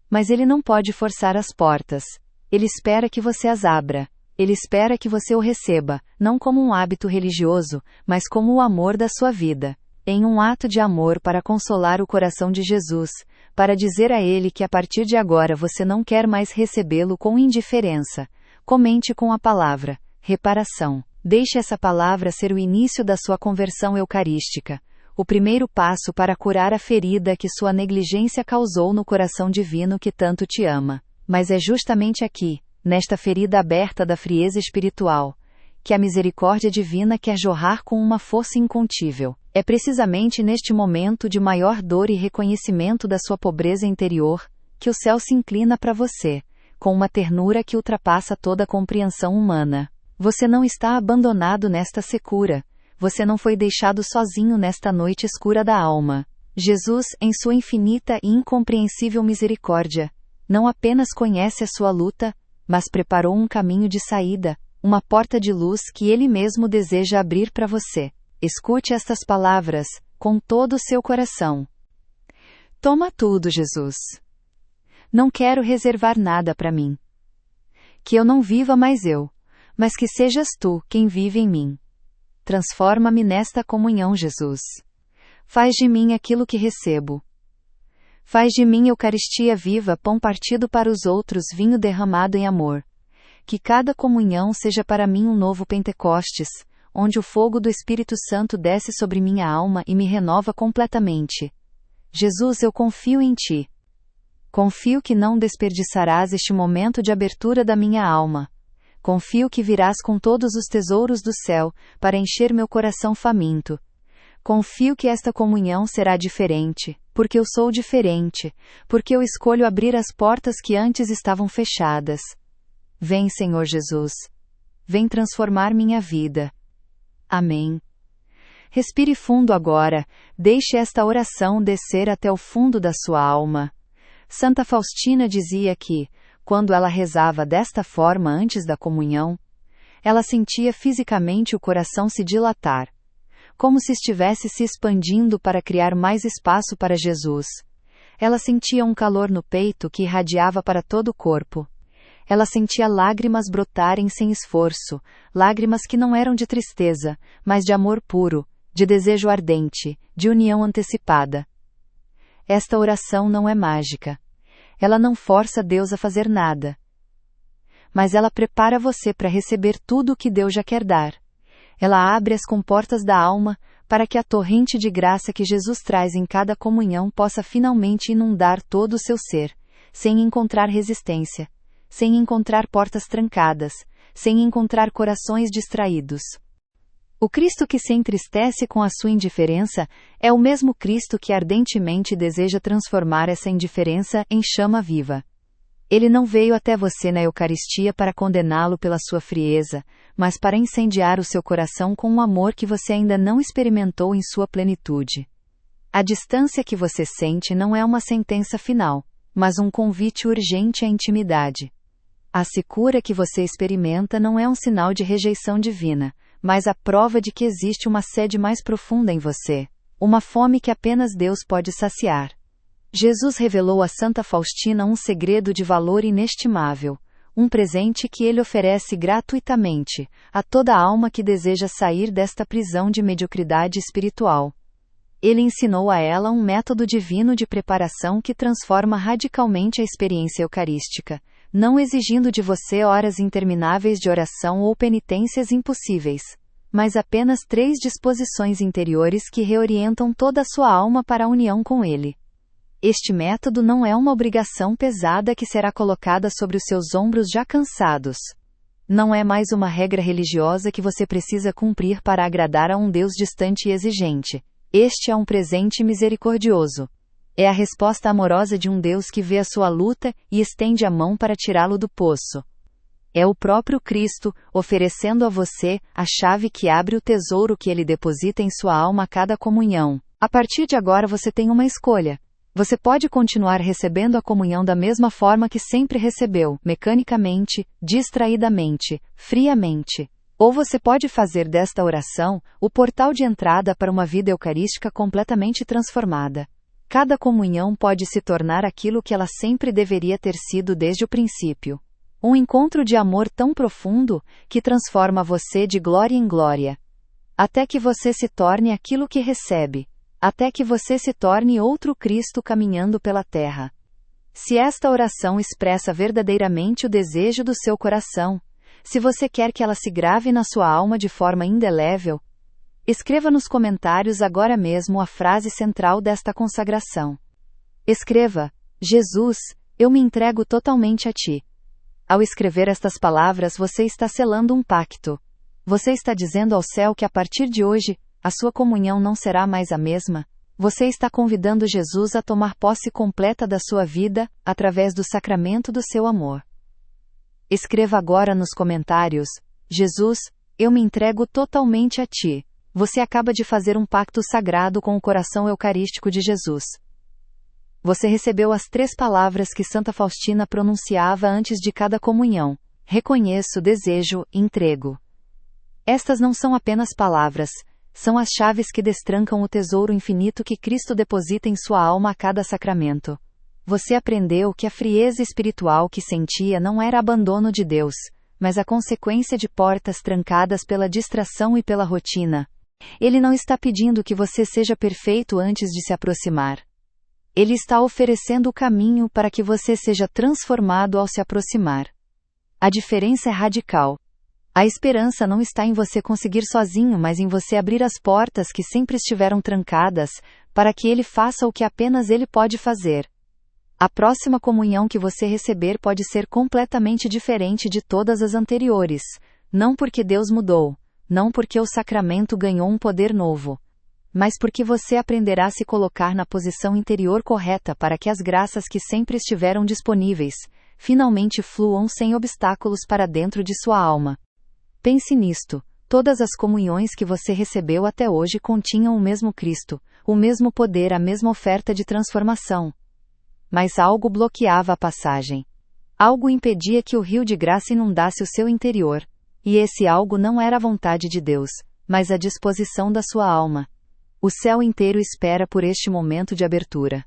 Mas ele não pode forçar as portas. Ele espera que você as abra. Ele espera que você o receba, não como um hábito religioso, mas como o amor da sua vida. Em um ato de amor para consolar o coração de Jesus, para dizer a ele que a partir de agora você não quer mais recebê-lo com indiferença. Comente com a palavra reparação. Deixe essa palavra ser o início da sua conversão eucarística, o primeiro passo para curar a ferida que sua negligência causou no coração divino que tanto te ama. Mas é justamente aqui, nesta ferida aberta da frieza espiritual, que a misericórdia divina quer jorrar com uma força incontível. É precisamente neste momento de maior dor e reconhecimento da sua pobreza interior, que o céu se inclina para você, com uma ternura que ultrapassa toda a compreensão humana. Você não está abandonado nesta secura. Você não foi deixado sozinho nesta noite escura da alma. Jesus, em sua infinita e incompreensível misericórdia, não apenas conhece a sua luta, mas preparou um caminho de saída, uma porta de luz que Ele mesmo deseja abrir para você. Escute estas palavras, com todo o seu coração. Toma tudo, Jesus. Não quero reservar nada para mim. Que eu não viva mais eu, mas que sejas tu quem vive em mim. transforma-me nesta comunhão, Jesus. Faz de mim aquilo que recebo. Faz de mim Eucaristia viva, pão partido para os outros, vinho derramado em amor. Que cada comunhão seja para mim um novo Pentecostes, onde o fogo do Espírito Santo desce sobre minha alma e me renova completamente. Jesus, eu confio em Ti. Confio que não desperdiçarás este momento de abertura da minha alma. Confio que virás com todos os tesouros do céu, para encher meu coração faminto. Confio que esta comunhão será diferente, porque eu sou diferente, porque eu escolho abrir as portas que antes estavam fechadas. Vem, Senhor Jesus. Vem transformar minha vida. Amém. Respire fundo agora, deixe esta oração descer até o fundo da sua alma. Santa Faustina dizia que, quando ela rezava desta forma antes da comunhão, ela sentia fisicamente o coração se dilatar, como se estivesse se expandindo para criar mais espaço para Jesus. Ela sentia um calor no peito que irradiava para todo o corpo. Ela sentia lágrimas brotarem sem esforço, lágrimas que não eram de tristeza, mas de amor puro, de desejo ardente, de união antecipada. Esta oração não é mágica. Ela não força Deus a fazer nada. Mas ela prepara você para receber tudo o que Deus já quer dar. Ela abre as comportas da alma, para que a torrente de graça que Jesus traz em cada comunhão possa finalmente inundar todo o seu ser, sem encontrar resistência, sem encontrar portas trancadas, sem encontrar corações distraídos. O Cristo que se entristece com a sua indiferença é o mesmo Cristo que ardentemente deseja transformar essa indiferença em chama viva. Ele não veio até você na Eucaristia para condená-lo pela sua frieza, mas para incendiar o seu coração com um amor que você ainda não experimentou em sua plenitude. A distância que você sente não é uma sentença final, mas um convite urgente à intimidade. A secura que você experimenta não é um sinal de rejeição divina, mas a prova de que existe uma sede mais profunda em você, uma fome que apenas Deus pode saciar. Jesus revelou a Santa Faustina um segredo de valor inestimável, um presente que ele oferece gratuitamente a toda alma que deseja sair desta prisão de mediocridade espiritual. Ele ensinou a ela um método divino de preparação que transforma radicalmente a experiência eucarística, não exigindo de você horas intermináveis de oração ou penitências impossíveis, mas apenas 3 disposições interiores que reorientam toda a sua alma para a união com ele. Este método não é uma obrigação pesada que será colocada sobre os seus ombros já cansados. Não é mais uma regra religiosa que você precisa cumprir para agradar a um Deus distante e exigente. Este é um presente misericordioso. É a resposta amorosa de um Deus que vê a sua luta e estende a mão para tirá-lo do poço. É o próprio Cristo, oferecendo a você a chave que abre o tesouro que ele deposita em sua alma a cada comunhão. A partir de agora você tem uma escolha. Você pode continuar recebendo a comunhão da mesma forma que sempre recebeu, mecanicamente, distraidamente, friamente. Ou você pode fazer desta oração o portal de entrada para uma vida eucarística completamente transformada. Cada comunhão pode se tornar aquilo que ela sempre deveria ter sido desde o princípio. Um encontro de amor tão profundo, que transforma você de glória em glória. Até que você se torne aquilo que recebe. Até que você se torne outro Cristo caminhando pela terra. Se esta oração expressa verdadeiramente o desejo do seu coração, se você quer que ela se grave na sua alma de forma indelével, escreva nos comentários agora mesmo a frase central desta consagração. Escreva: Jesus, eu me entrego totalmente a Ti. Ao escrever estas palavras você está selando um pacto. Você está dizendo ao céu que a partir de hoje, a sua comunhão não será mais a mesma. Você está convidando Jesus a tomar posse completa da sua vida, através do sacramento do seu amor. Escreva agora nos comentários: Jesus, eu me entrego totalmente a Ti. Você acaba de fazer um pacto sagrado com o coração eucarístico de Jesus. Você recebeu as 3 palavras que Santa Faustina pronunciava antes de cada comunhão: reconheço, desejo, entrego. Estas não são apenas palavras, são as chaves que destrancam o tesouro infinito que Cristo deposita em sua alma a cada sacramento. Você aprendeu que a frieza espiritual que sentia não era abandono de Deus, mas a consequência de portas trancadas pela distração e pela rotina. Ele não está pedindo que você seja perfeito antes de se aproximar. Ele está oferecendo o caminho para que você seja transformado ao se aproximar. A diferença é radical. A esperança não está em você conseguir sozinho, mas em você abrir as portas que sempre estiveram trancadas, para que ele faça o que apenas ele pode fazer. A próxima comunhão que você receber pode ser completamente diferente de todas as anteriores, não porque Deus mudou, não porque o sacramento ganhou um poder novo, mas porque você aprenderá a se colocar na posição interior correta para que as graças que sempre estiveram disponíveis, finalmente fluam sem obstáculos para dentro de sua alma. Pense nisto: todas as comunhões que você recebeu até hoje continham o mesmo Cristo, o mesmo poder, a mesma oferta de transformação. Mas algo bloqueava a passagem. Algo impedia que o rio de graça inundasse o seu interior. E esse algo não era a vontade de Deus, mas a disposição da sua alma. O céu inteiro espera por este momento de abertura.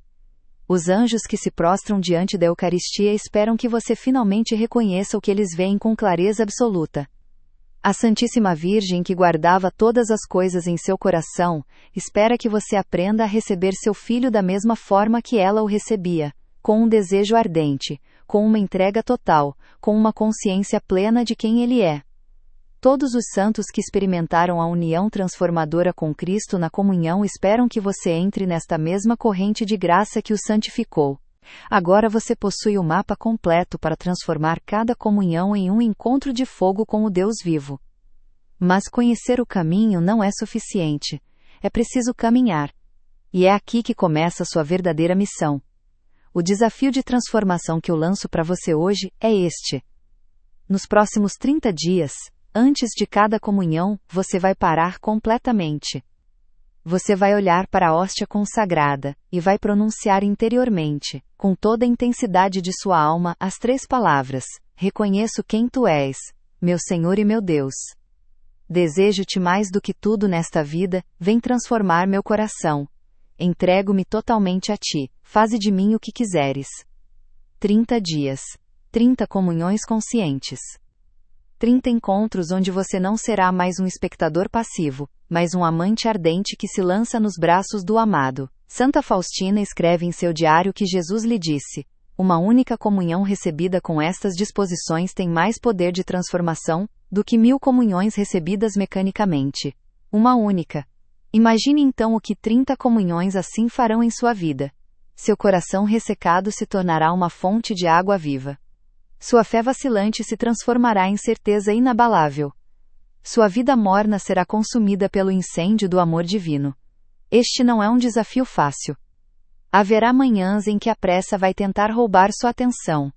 Os anjos que se prostram diante da Eucaristia esperam que você finalmente reconheça o que eles veem com clareza absoluta. A Santíssima Virgem, que guardava todas as coisas em seu coração, espera que você aprenda a receber seu filho da mesma forma que ela o recebia, com um desejo ardente, com uma entrega total, com uma consciência plena de quem ele é. Todos os santos que experimentaram a união transformadora com Cristo na comunhão esperam que você entre nesta mesma corrente de graça que o santificou. Agora você possui o mapa completo para transformar cada comunhão em um encontro de fogo com o Deus vivo. Mas conhecer o caminho não é suficiente. É preciso caminhar. E é aqui que começa a sua verdadeira missão. O desafio de transformação que eu lanço para você hoje é este. Nos próximos 30 dias, antes de cada comunhão, você vai parar completamente. Você vai olhar para a hóstia consagrada, e vai pronunciar interiormente, com toda a intensidade de sua alma, as 3 palavras: reconheço quem tu és, meu Senhor e meu Deus. Desejo-te mais do que tudo nesta vida, vem transformar meu coração. Entrego-me totalmente a ti, faze de mim o que quiseres. 30 dias. 30 comunhões conscientes. 30 encontros onde você não será mais um espectador passivo, mas um amante ardente que se lança nos braços do amado. Santa Faustina escreve em seu diário que Jesus lhe disse: uma única comunhão recebida com estas disposições tem mais poder de transformação do que 1000 comunhões recebidas mecanicamente. Uma única. Imagine então o que 30 comunhões assim farão em sua vida. Seu coração ressecado se tornará uma fonte de água viva. Sua fé vacilante se transformará em certeza inabalável. Sua vida morna será consumida pelo incêndio do amor divino. Este não é um desafio fácil. Haverá manhãs em que a pressa vai tentar roubar sua atenção.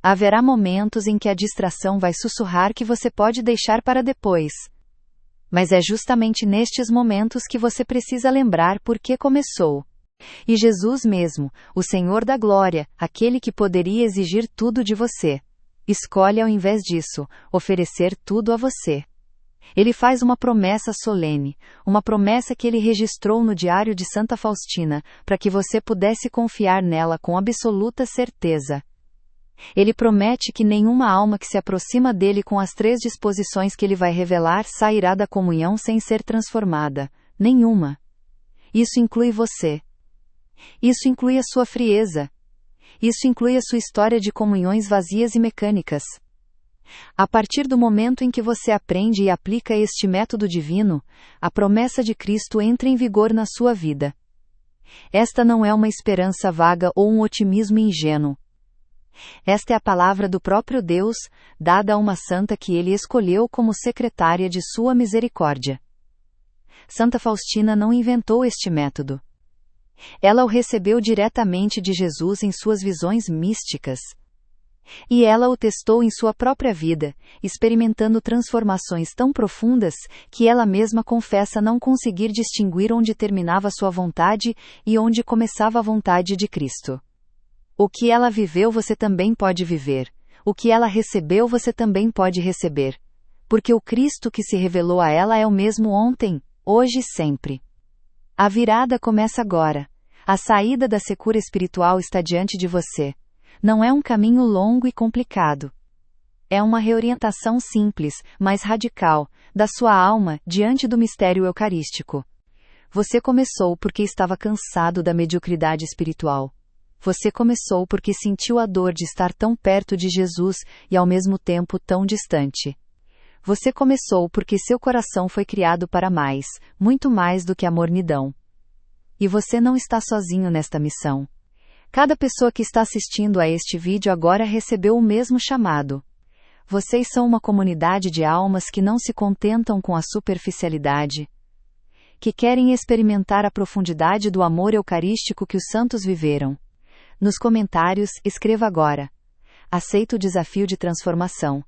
Haverá momentos em que a distração vai sussurrar que você pode deixar para depois. Mas é justamente nestes momentos que você precisa lembrar por que começou. E Jesus mesmo, o Senhor da Glória, aquele que poderia exigir tudo de você, escolhe ao invés disso, oferecer tudo a você. Ele faz uma promessa solene, uma promessa que ele registrou no diário de Santa Faustina, para que você pudesse confiar nela com absoluta certeza. Ele promete que nenhuma alma que se aproxima dele com as 3 disposições que ele vai revelar sairá da comunhão sem ser transformada. Nenhuma. Isso inclui você. Isso inclui a sua frieza. Isso inclui a sua história de comunhões vazias e mecânicas. A partir do momento em que você aprende e aplica este método divino, a promessa de Cristo entra em vigor na sua vida. Esta não é uma esperança vaga ou um otimismo ingênuo. Esta é a palavra do próprio Deus, dada a uma santa que ele escolheu como secretária de sua misericórdia. Santa Faustina não inventou este método. Ela o recebeu diretamente de Jesus em suas visões místicas. E ela o testou em sua própria vida, experimentando transformações tão profundas, que ela mesma confessa não conseguir distinguir onde terminava sua vontade e onde começava a vontade de Cristo. O que ela viveu você também pode viver. O que ela recebeu você também pode receber. Porque o Cristo que se revelou a ela é o mesmo ontem, hoje e sempre. A virada começa agora. A saída da secura espiritual está diante de você. Não é um caminho longo e complicado. É uma reorientação simples, mas radical, da sua alma diante do mistério eucarístico. Você começou porque estava cansado da mediocridade espiritual. Você começou porque sentiu a dor de estar tão perto de Jesus e ao mesmo tempo tão distante. Você começou porque seu coração foi criado para mais, muito mais do que a mornidão. E você não está sozinho nesta missão. Cada pessoa que está assistindo a este vídeo agora recebeu o mesmo chamado. Vocês são uma comunidade de almas que não se contentam com a superficialidade, que querem experimentar a profundidade do amor eucarístico que os santos viveram. Nos comentários, escreva agora: aceito o desafio de transformação.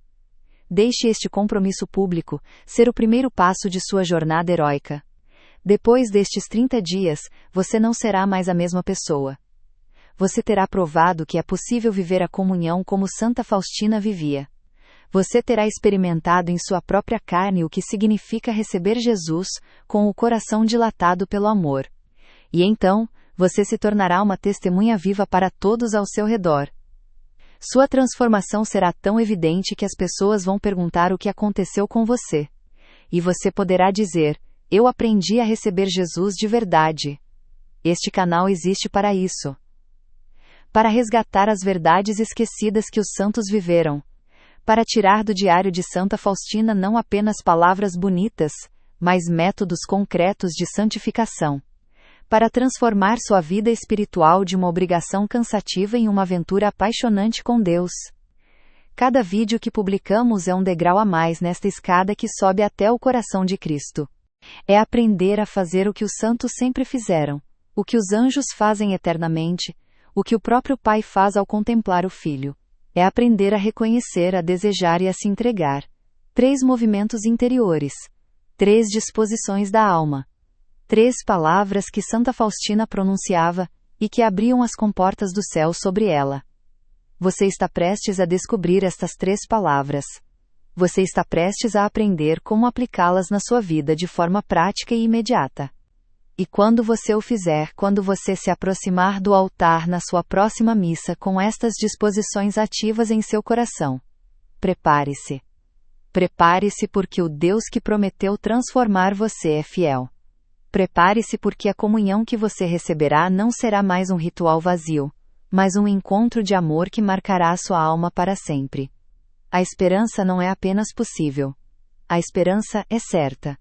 Deixe este compromisso público ser o primeiro passo de sua jornada heróica. Depois destes 30 dias, você não será mais a mesma pessoa. Você terá provado que é possível viver a comunhão como Santa Faustina vivia. Você terá experimentado em sua própria carne o que significa receber Jesus, com o coração dilatado pelo amor. E então, você se tornará uma testemunha viva para todos ao seu redor. Sua transformação será tão evidente que as pessoas vão perguntar o que aconteceu com você. E você poderá dizer: eu aprendi a receber Jesus de verdade. Este canal existe para isso. Para resgatar as verdades esquecidas que os santos viveram. Para tirar do diário de Santa Faustina não apenas palavras bonitas, mas métodos concretos de santificação. Para transformar sua vida espiritual de uma obrigação cansativa em uma aventura apaixonante com Deus. Cada vídeo que publicamos é um degrau a mais nesta escada que sobe até o coração de Cristo. É aprender a fazer o que os santos sempre fizeram, o que os anjos fazem eternamente, o que o próprio Pai faz ao contemplar o Filho. É aprender a reconhecer, a desejar e a se entregar. 3 movimentos interiores. 3 disposições da alma. 3 palavras que Santa Faustina pronunciava, e que abriam as comportas do céu sobre ela. Você está prestes a descobrir estas 3 palavras. Você está prestes a aprender como aplicá-las na sua vida de forma prática e imediata. E quando você o fizer, quando você se aproximar do altar na sua próxima missa com estas disposições ativas em seu coração, prepare-se. Prepare-se porque o Deus que prometeu transformar você é fiel. Prepare-se porque a comunhão que você receberá não será mais um ritual vazio, mas um encontro de amor que marcará a sua alma para sempre. A esperança não é apenas possível. A esperança é certa.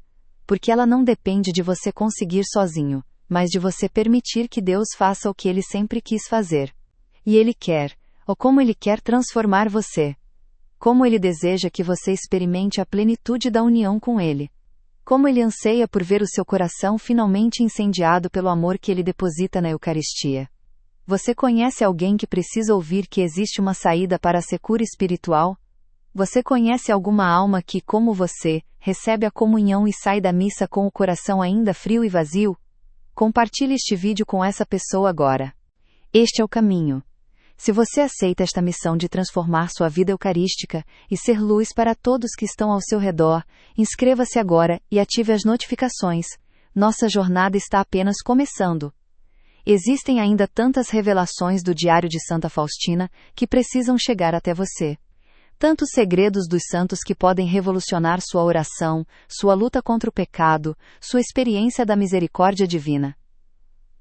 Porque ela não depende de você conseguir sozinho, mas de você permitir que Deus faça o que Ele sempre quis fazer. E Ele quer, ou como Ele quer transformar você. Como Ele deseja que você experimente a plenitude da união com Ele. Como Ele anseia por ver o seu coração finalmente incendiado pelo amor que Ele deposita na Eucaristia. Você conhece alguém que precisa ouvir que existe uma saída para a secura espiritual? Você conhece alguma alma que, como você, recebe a comunhão e sai da missa com o coração ainda frio e vazio? Compartilhe este vídeo com essa pessoa agora. Este é o caminho. Se você aceita esta missão de transformar sua vida eucarística e ser luz para todos que estão ao seu redor, inscreva-se agora e ative as notificações. Nossa jornada está apenas começando. Existem ainda tantas revelações do Diário de Santa Faustina que precisam chegar até você. Tantos segredos dos santos que podem revolucionar sua oração, sua luta contra o pecado, sua experiência da misericórdia divina.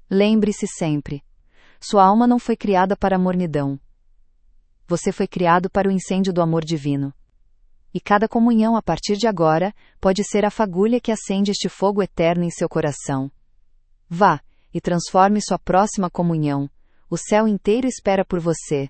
Lembre-se sempre. Sua alma não foi criada para a mornidão. Você foi criado para o incêndio do amor divino. E cada comunhão a partir de agora pode ser a fagulha que acende este fogo eterno em seu coração. Vá, e transforme sua próxima comunhão. O céu inteiro espera por você.